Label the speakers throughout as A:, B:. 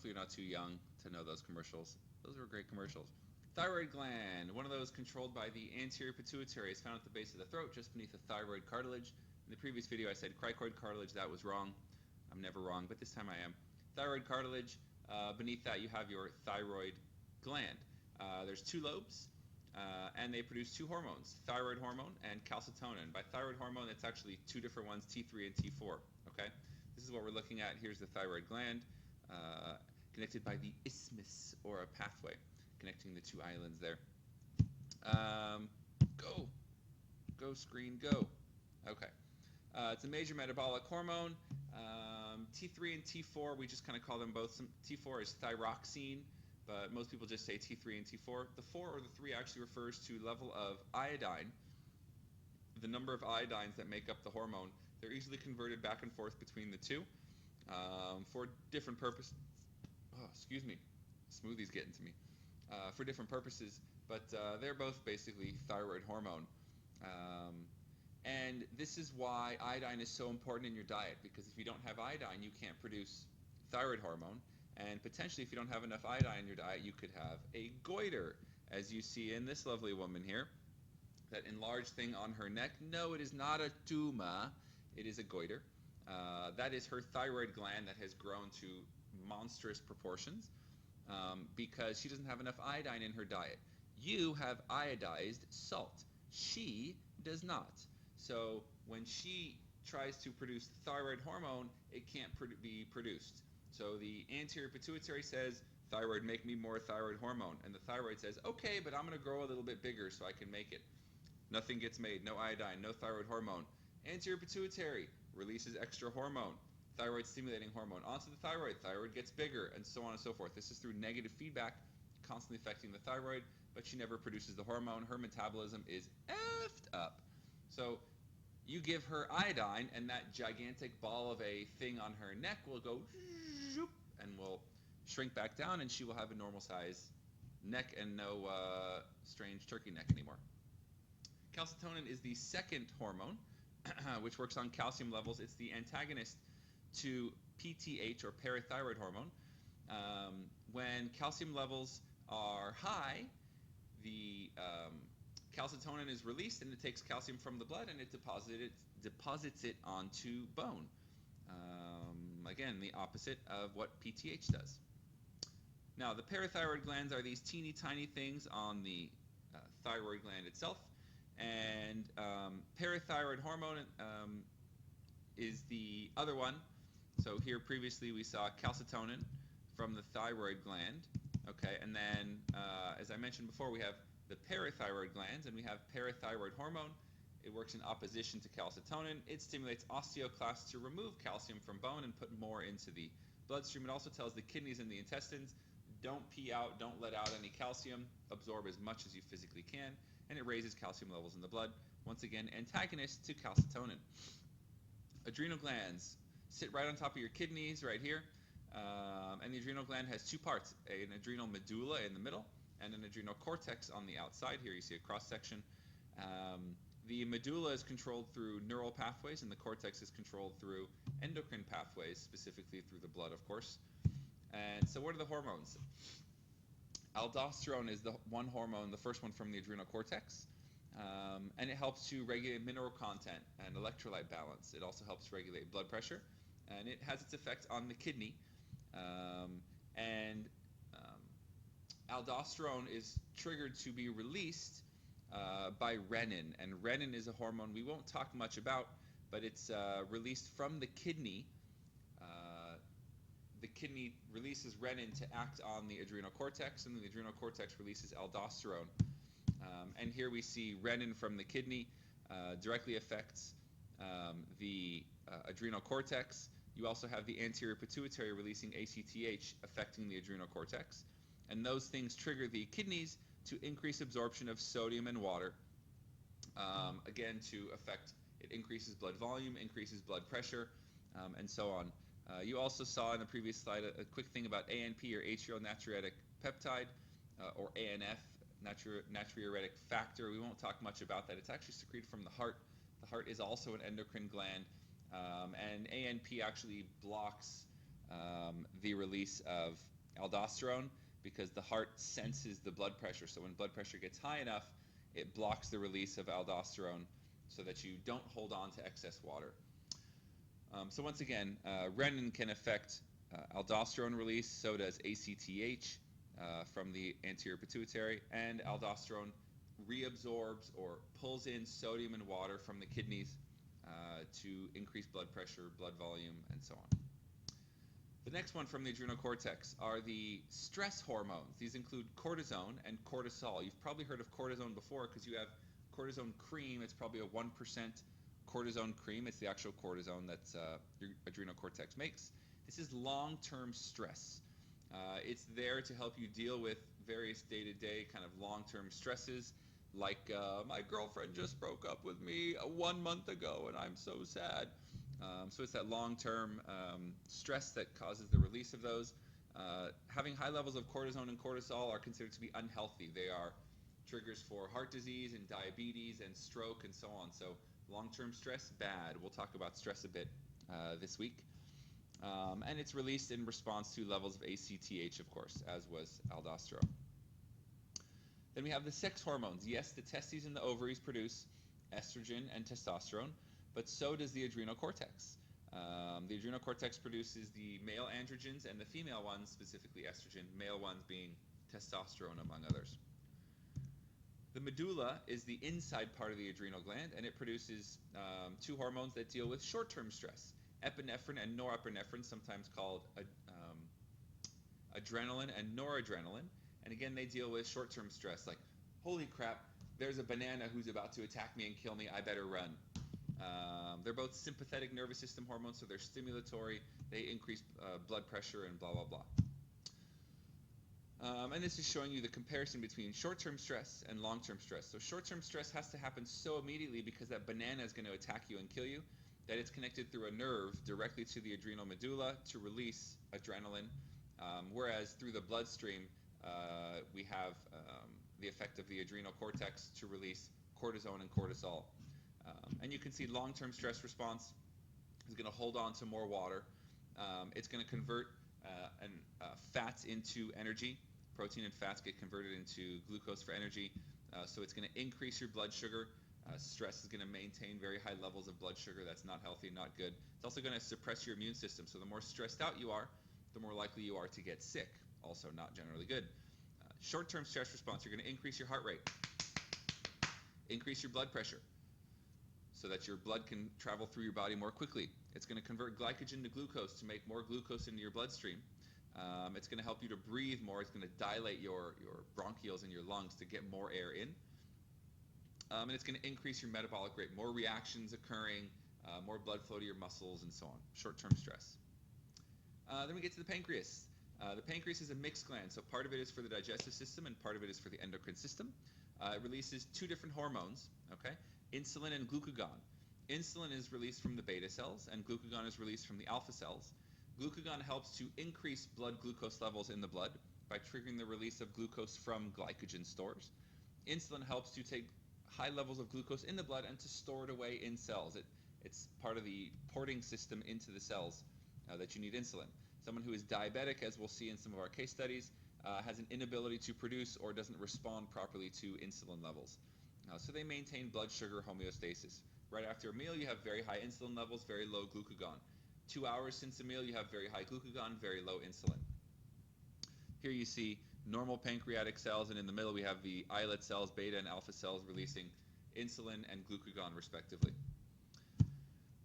A: Hopefully you're not too young to know those commercials. Those were great commercials. Thyroid gland, one of those controlled by the anterior pituitary, is found at the base of the throat, just beneath the thyroid cartilage. In the previous video I said cricoid cartilage. That was wrong. I'm never wrong, but this time I am. Thyroid cartilage, beneath that you have your thyroid gland. There's two lobes, and they produce two hormones, thyroid hormone and calcitonin. By thyroid hormone, it's actually two different ones, T3 and T4. Okay, this is what we're looking at. Here's the thyroid gland, connected by the isthmus, or a pathway connecting the two islands there. Go screen, go. Okay. It's a major metabolic hormone. T3 and T4, we just kind of call them both. T4 is thyroxine, but most people just say T3 and T4. The 4 or the 3 actually refers to level of iodine, the number of iodines that make up the hormone. They're easily converted back and forth between the two for different purposes. Oh, excuse me. Smoothie's getting to me. For different purposes, but they're both basically thyroid hormone. And this is why iodine is so important in your diet, because if you don't have iodine, you can't produce thyroid hormone, and potentially if you don't have enough iodine in your diet, you could have a goiter, as you see in this lovely woman here, that enlarged thing on her neck. No, it is not a tumor, it is a goiter. That is her thyroid gland that has grown to monstrous proportions because she doesn't have enough iodine in her diet. You have iodized salt. She does not. So when she tries to produce thyroid hormone, it can't be produced. So the anterior pituitary says, thyroid, make me more thyroid hormone. And the thyroid says, okay, but I'm going to grow a little bit bigger so I can make it. Nothing gets made, no iodine, no thyroid hormone. Anterior pituitary releases extra hormone, thyroid stimulating hormone, onto the thyroid. Thyroid gets bigger, and so on and so forth. This is through negative feedback, constantly affecting the thyroid, but she never produces the hormone. Her metabolism is effed up. So you give her iodine, and that gigantic ball of a thing on her neck will go zoop, and will shrink back down, and she will have a normal size neck and no strange turkey neck anymore. Calcitonin is the second hormone, which works on calcium levels. It's the antagonist to PTH, or parathyroid hormone. When calcium levels are high, the calcitonin is released, and it takes calcium from the blood and it deposits it onto bone. Again, the opposite of what PTH does. Now, the parathyroid glands are these teeny tiny things on the thyroid gland itself, and parathyroid hormone is the other one. So here previously we saw calcitonin from the thyroid gland, okay, and then as I mentioned before, we have the parathyroid glands, and we have parathyroid hormone. It works in opposition to calcitonin. It stimulates osteoclasts to remove calcium from bone and put more into the bloodstream. It also tells the kidneys and the intestines, don't pee out, don't let out any calcium, absorb as much as you physically can, and it raises calcium levels in the blood. Once again, antagonist to calcitonin. Adrenal glands sit right on top of your kidneys right here, and the adrenal gland has two parts, an adrenal medulla in the middle and an adrenal cortex on the outside. Here you see a cross section. The medulla is controlled through neural pathways, and the cortex is controlled through endocrine pathways, specifically through the blood, of course. And so what are the hormones? Aldosterone is the one hormone, the first one from the adrenal cortex, and it helps to regulate mineral content and electrolyte balance. It also helps regulate blood pressure, and it has its effect on the kidney. Aldosterone is triggered to be released by renin, and renin is a hormone we won't talk much about, but it's released from the kidney. The kidney releases renin to act on the adrenal cortex, and the adrenal cortex releases aldosterone. And here we see renin from the kidney directly affects the adrenal cortex. You also have the anterior pituitary releasing ACTH affecting the adrenal cortex. And those things trigger the kidneys to increase absorption of sodium and water. Again, to affect, it increases blood volume, increases blood pressure, and so on. You also saw in the previous slide a quick thing about ANP, or atrial natriuretic peptide, or ANF, natriuretic factor. We won't talk much about that. It's actually secreted from the heart. The heart is also an endocrine gland, and ANP actually blocks the release of aldosterone, because the heart senses the blood pressure. So when blood pressure gets high enough, it blocks the release of aldosterone so that you don't hold on to excess water. So once again, renin can affect aldosterone release, so does ACTH from the anterior pituitary, and aldosterone reabsorbs or pulls in sodium and water from the kidneys to increase blood pressure, blood volume, and so on. The next one from the adrenal cortex are the stress hormones. These include cortisone and cortisol. You've probably heard of cortisone before because you have cortisone cream. It's probably a 1% cortisone cream. It's the actual cortisone that your adrenal cortex makes. This is long-term stress. It's there to help you deal with various day-to-day kind of long-term stresses, like my girlfriend just broke up with me 1 month ago and I'm so sad. So it's that long-term stress that causes the release of those. Having high levels of cortisone and cortisol are considered to be unhealthy. They are triggers for heart disease and diabetes and stroke and so on. So long-term stress, bad. We'll talk about stress a bit this week. And it's released in response to levels of ACTH, of course, as was aldosterone. Then we have the sex hormones. Yes, the testes and the ovaries produce estrogen and testosterone, but so does the adrenal cortex. The adrenal cortex produces the male androgens and the female ones, specifically estrogen, male ones being testosterone, among others. The medulla is the inside part of the adrenal gland, and it produces two hormones that deal with short-term stress, epinephrine and norepinephrine, sometimes called adrenaline and noradrenaline. And again, they deal with short-term stress, like, holy crap, there's a banana who's about to attack me and kill me, I better run. They're both sympathetic nervous system hormones, so they're stimulatory, they increase blood pressure and blah, blah, blah. And this is showing you the comparison between short-term stress and long-term stress. So short-term stress has to happen so immediately because that banana is going to attack you and kill you, that it's connected through a nerve directly to the adrenal medulla to release adrenaline, whereas through the bloodstream, we have the effect of the adrenal cortex to release cortisone and cortisol. And you can see long-term stress response is going to hold on to more water. It's going to convert fats into energy. Protein and fats get converted into glucose for energy. So it's going to increase your blood sugar. Stress is going to maintain very high levels of blood sugar. That's not healthy, not good. It's also going to suppress your immune system. So the more stressed out you are, the more likely you are to get sick. Also not generally good. Short-term stress response, you're going to increase your heart rate, increase your blood pressure, so that your blood can travel through your body more quickly. It's going to convert glycogen to glucose to make more glucose into your bloodstream. It's going to help you to breathe more. It's going to dilate your bronchioles in your lungs to get more air in. And it's going to increase your metabolic rate, more reactions occurring, more blood flow to your muscles, and so on. Short-term stress. Then we get to the pancreas. The pancreas is a mixed gland, so part of it is for the digestive system and part of it is for the endocrine system. It releases two different hormones, okay? Insulin and glucagon. Insulin is released from the beta cells and glucagon is released from the alpha cells. Glucagon helps to increase blood glucose levels in the blood by triggering the release of glucose from glycogen stores. Insulin helps to take high levels of glucose in the blood and to store it away in cells. It's part of the porting system into the cells that you need insulin. Someone who is diabetic, as we'll see in some of our case studies, has an inability to produce or doesn't respond properly to insulin levels. So they maintain blood sugar homeostasis. Right after a meal, you have very high insulin levels, very low glucagon. 2 hours since a meal, you have very high glucagon, very low insulin. Here you see normal pancreatic cells, and in the middle we have the islet cells, beta and alpha cells, releasing insulin and glucagon respectively.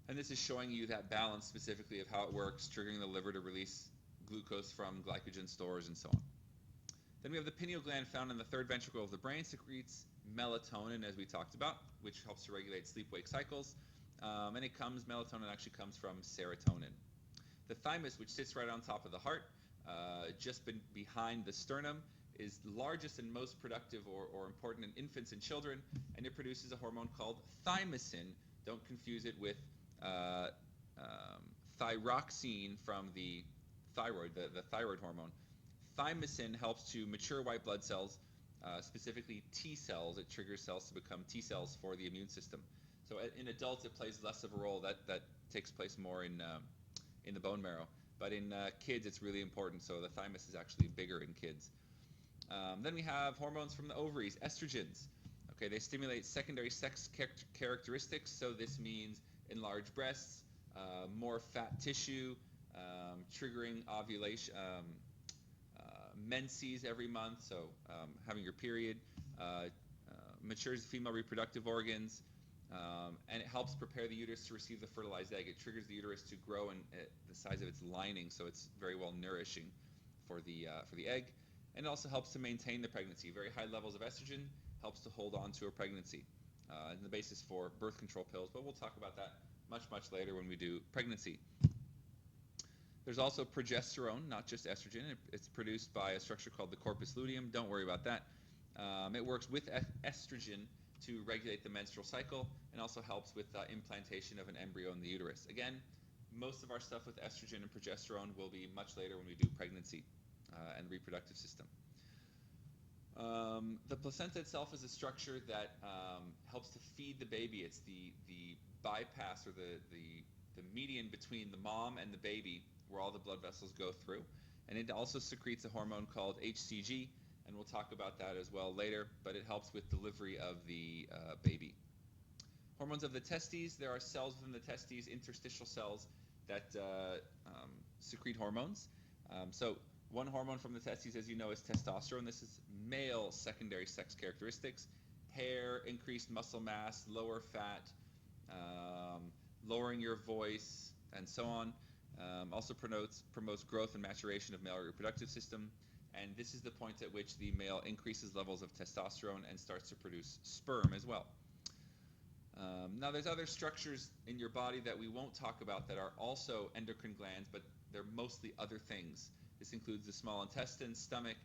A: And this is showing you that balance specifically of how it works, triggering the liver to release glucose from glycogen stores and so on. Then we have the pineal gland found in the third ventricle of the brain, secretes melatonin, as we talked about, which helps to regulate sleep-wake cycles. And melatonin actually comes from serotonin. The thymus, which sits right on top of the heart, just behind the sternum, is largest and most productive or important in infants and children, and it produces a hormone called thymosin. Don't confuse it with thyroxine from the thyroid, the thyroid hormone. Thymosin helps to mature white blood cells, specifically T cells. It triggers cells to become T cells for the immune system. So in adults, it plays less of a role. That takes place more in the bone marrow. but in kids it's really important. So the thymus is actually bigger in kids. Then we have hormones from the ovaries, estrogens. Okay, they stimulate secondary sex characteristics, so this means enlarged breasts, more fat tissue, triggering ovulation, menses every month, so having your period, matures the female reproductive organs, and it helps prepare the uterus to receive the fertilized egg. It triggers the uterus to grow in the size of its lining, so it's very well nourishing for the egg. And it also helps to maintain the pregnancy. Very high levels of estrogen helps to hold on to a pregnancy, and the basis for birth control pills, but we'll talk about that much later when we do pregnancy. There's also progesterone, not just estrogen. It's produced by a structure called the corpus luteum. Don't worry about that. It works with estrogen to regulate the menstrual cycle and also helps with implantation of an embryo in the uterus. Again, most of our stuff with estrogen and progesterone will be much later when we do pregnancy and reproductive system. The placenta itself is a structure that helps to feed the baby. It's the bypass or the median between the mom and the baby where all the blood vessels go through. And it also secretes a hormone called HCG, and we'll talk about that as well later, but it helps with delivery of the baby. Hormones of the testes, there are cells within the testes, interstitial cells, that secrete hormones. So one hormone from the testes, as you know, is testosterone. This is male secondary sex characteristics. Hair, increased muscle mass, lower fat, lowering your voice, and so on. Also promotes growth and maturation of male reproductive system. And this is the point at which the male increases levels of testosterone and starts to produce sperm as well. Now there's other structures in your body that we won't talk about that are also endocrine glands, but they're mostly other things. This includes the small intestine, stomach,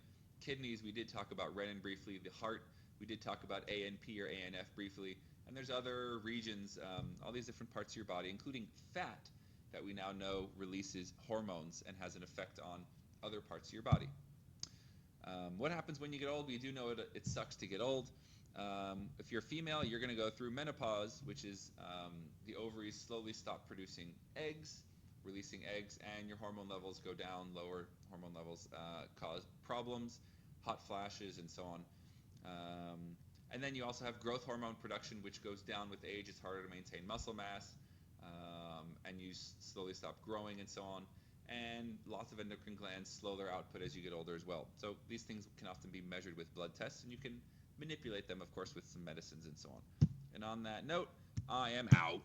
A: kidneys, we did talk about renin briefly, the heart, we did talk about ANP or ANF briefly, and there's other regions, all these different parts of your body, including fat, that we now know releases hormones and has an effect on other parts of your body. What happens when you get old? We do know it sucks to get old. If you're female, you're going to go through menopause, which is the ovaries slowly stop producing eggs, releasing eggs, and your hormone levels go down. Lower hormone levels cause problems, hot flashes, and so on. And then you also have growth hormone production, which goes down with age. It's harder to maintain muscle mass, and you slowly stop growing, and so on. And lots of endocrine glands slow their output as you get older as well. So these things can often be measured with blood tests, and you can manipulate them, of course, with some medicines and so on. And on that note, I am out.